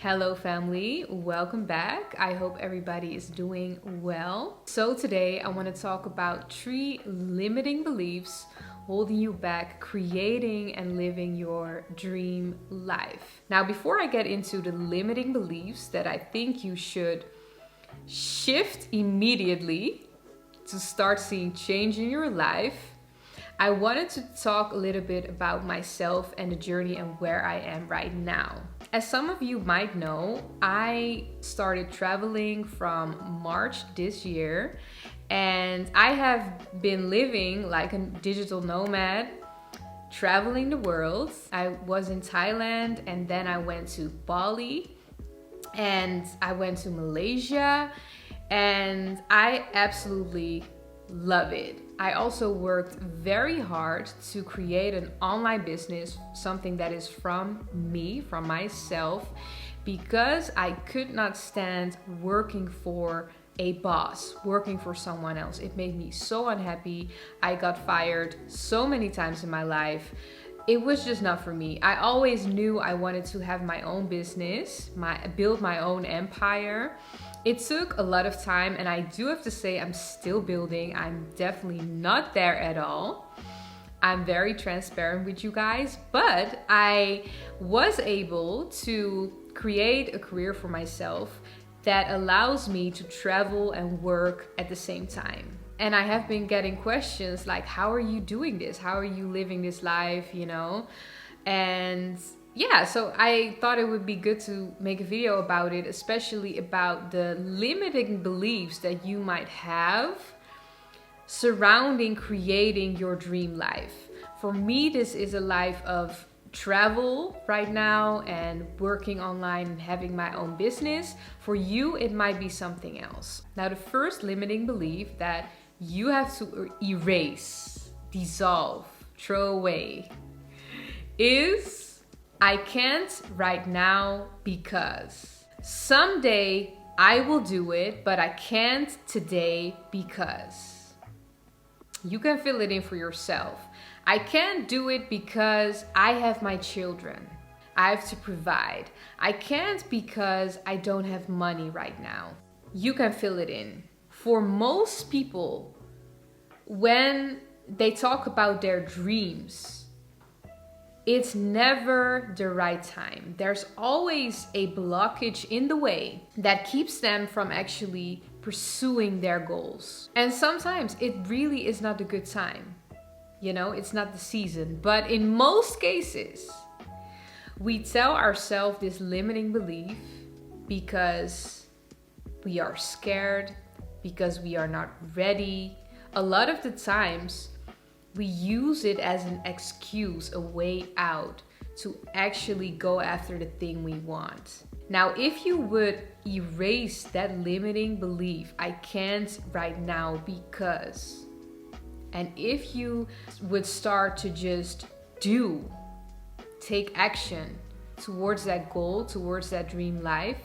Hello family, welcome back. I hope everybody is doing well. So today I want to talk about 3 limiting beliefs holding you back creating and living your dream life. Now, before I get into the limiting beliefs that I think you should shift immediately to start seeing change in your life, I wanted to talk a little bit about myself and the journey and where I am right now. As some of you might know, I started traveling from March this year, and I have been living like a digital nomad, traveling the world. I was in Thailand, and then I went to Bali, and I went to Malaysia, and I absolutely love it. I also worked very hard to create an online business, something that is from me, from myself, because I could not stand working for a boss, working for someone else. It made me so unhappy. I got fired so many times in my life. It was just not for me. I always knew I wanted to have my own business, build my own empire. It took a lot of time, and I do have to say I'm still building. I'm definitely not there at all. I'm very transparent with you guys, but I was able to create a career for myself that allows me to travel and work at the same time. And I have been getting questions like, how are you doing this? How are you living this life, And yeah, so I thought it would be good to make a video about it, especially about the limiting beliefs that you might have surrounding creating your dream life. For me, this is a life of travel right now and working online and having my own business. For you, it might be something else. Now, the first limiting belief that you have to erase, dissolve, throw away is I can't right now because someday I will do it, but I can't today because. You can fill it in for yourself. I can't do it because I have my children. I have to provide. I can't because I don't have money right now. You can fill it in. For most people, when they talk about their dreams, it's never the right time. There's always a blockage in the way that keeps them from actually pursuing their goals. And sometimes it really is not a good time. It's not the season. But in most cases, we tell ourselves this limiting belief because we are scared, because we are not ready. A lot of the times, we use it as an excuse, a way out to actually go after the thing we want. Now, if you would erase that limiting belief, I can't right now because, and if you would start to just take action towards that goal, towards that dream life,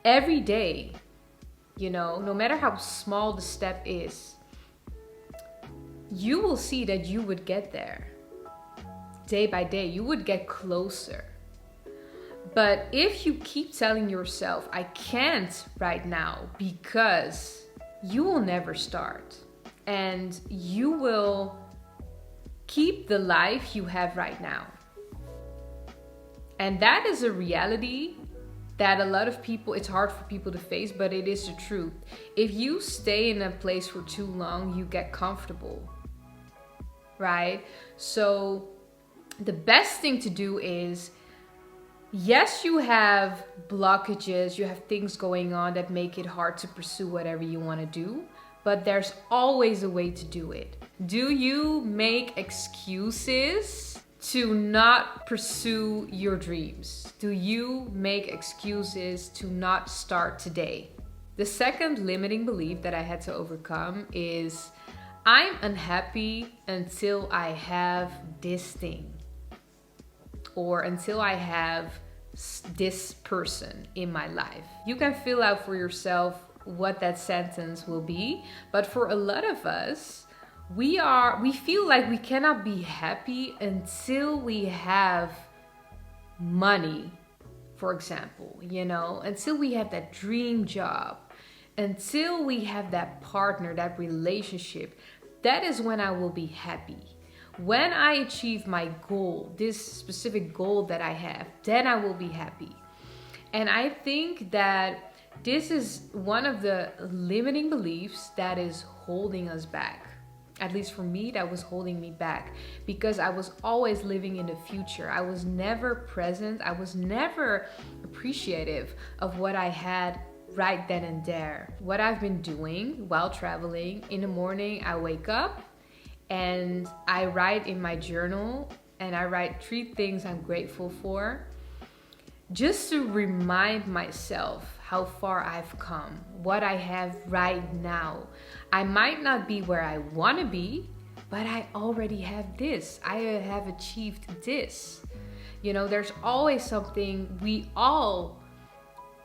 every day, no matter how small the step is, you will see that you would get there. Day by day, you would get closer. But if you keep telling yourself, I can't right now because, you will never start. And you will keep the life you have right now. And that is a reality that a lot of people, it's hard for people to face, but it is the truth. If you stay in a place for too long, you get comfortable, right? So the best thing to do is, yes, you have blockages, you have things going on that make it hard to pursue whatever you want to do, but there's always a way to do it. Do you make excuses to not pursue your dreams? Do you make excuses to not start today? The second limiting belief that I had to overcome is I'm unhappy until I have this thing, or until I have this person in my life. You can fill out for yourself what that sentence will be, but for a lot of us, we feel like we cannot be happy until we have money for example, until we have that dream job, until we have that partner, that relationship, that is when I will be happy. When I achieve my goal, this specific goal that I have, then I will be happy. And I think that this is one of the limiting beliefs that is holding us back. At least for me, that was holding me back because I was always living in the future. I was never present. I was never appreciative of what I had right then and there. What I've been doing while traveling, in the morning, I wake up and I write in my journal, and I write 3 things I'm grateful for, just to remind myself how far I've come, what I have right now. I might not be where I want to be, but I already have this. I have achieved this. There's always something we all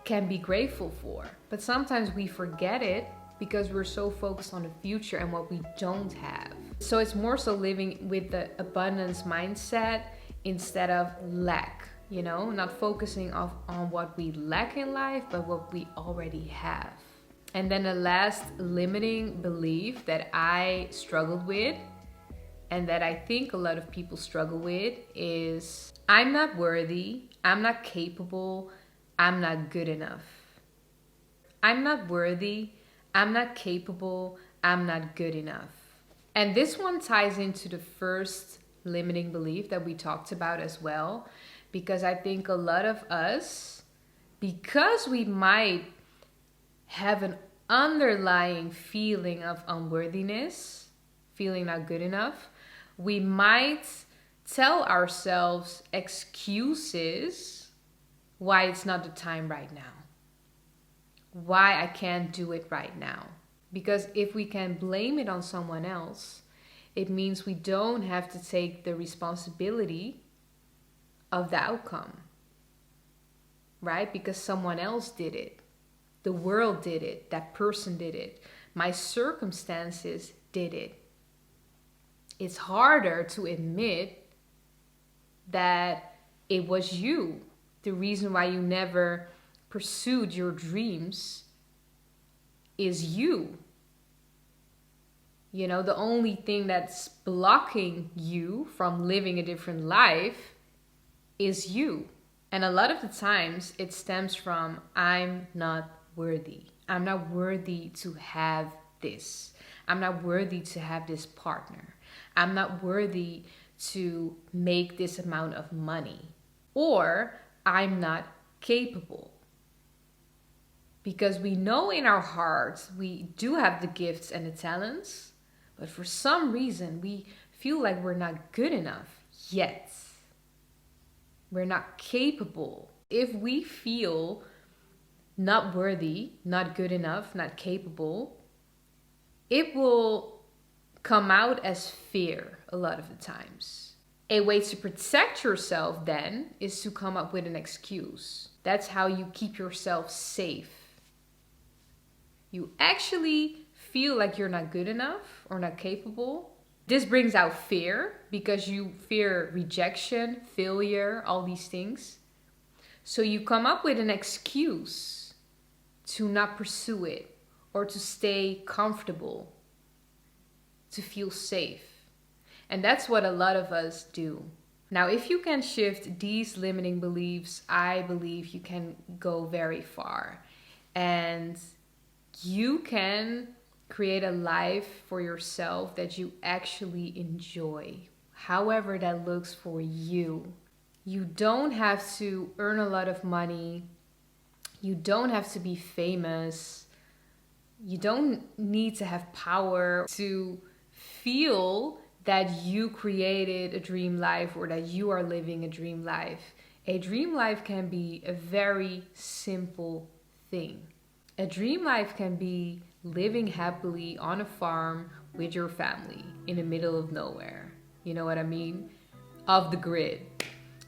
can be grateful for, but sometimes we forget it because we're so focused on the future and what we don't have. So it's more so living with the abundance mindset instead of lack. Not focusing on what we lack in life, but what we already have. And then the last limiting belief that I struggled with, and that I think a lot of people struggle with, is I'm not worthy, I'm not capable, I'm not good enough. I'm not worthy, I'm not capable, I'm not good enough. And this one ties into the first limiting belief that we talked about as well. Because I think a lot of us, because we might have an underlying feeling of unworthiness, feeling not good enough, we might tell ourselves excuses why it's not the time right now, why I can't do it right now. Because if we can blame it on someone else, it means we don't have to take the responsibility of the outcome, right? Because someone else did it. The world did it. That person did it. My circumstances did it. It's harder to admit that it was you. The reason why you never pursued your dreams is you. The only thing that's blocking you from living a different life is you. And a lot of the times it stems from I'm not worthy. I'm not worthy to have this. I'm not worthy to have this partner. I'm not worthy to make this amount of money. Or I'm not capable. Because we know in our hearts we do have the gifts and the talents, but for some reason we feel like we're not good enough yet. We're not capable. If we feel not worthy, not good enough, not capable, it will come out as fear a lot of the times. A way to protect yourself then is to come up with an excuse. That's how you keep yourself safe. You actually feel like you're not good enough or not capable. This brings out fear because you fear rejection, failure, all these things. So you come up with an excuse to not pursue it or to stay comfortable, to feel safe. And that's what a lot of us do. Now, if you can shift these limiting beliefs, I believe you can go very far. And you can create a life for yourself that you actually enjoy, however that looks for you. You don't have to earn a lot of money. You don't have to be famous. You don't need to have power to feel that you created a dream life or that you are living a dream life. A dream life can be a very simple thing. A dream life can be living happily on a farm with your family in the middle of nowhere. You know what I mean? Off the grid.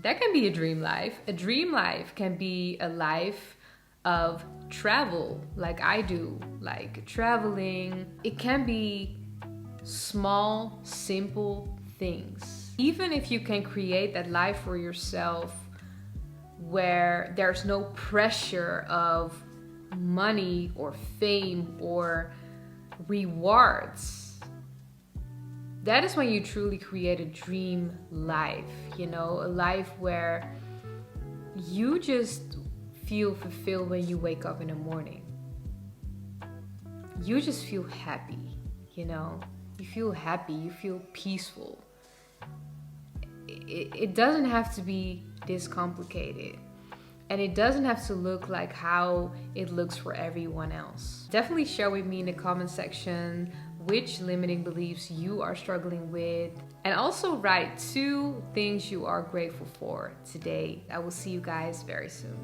That can be a dream life. A dream life can be a life of travel, like I do, like traveling. It can be small, simple things. Even if you can create that life for yourself where there's no pressure of money or fame or rewards. That is when you truly create a dream life, you know, a life where you just feel fulfilled when you wake up in the morning. You just feel happy, you know, you feel happy, you feel peaceful. It doesn't have to be this complicated. And it doesn't have to look like how it looks for everyone else. Definitely share with me in the comment section which limiting beliefs you are struggling with. And also write 2 things you are grateful for today. I will see you guys very soon.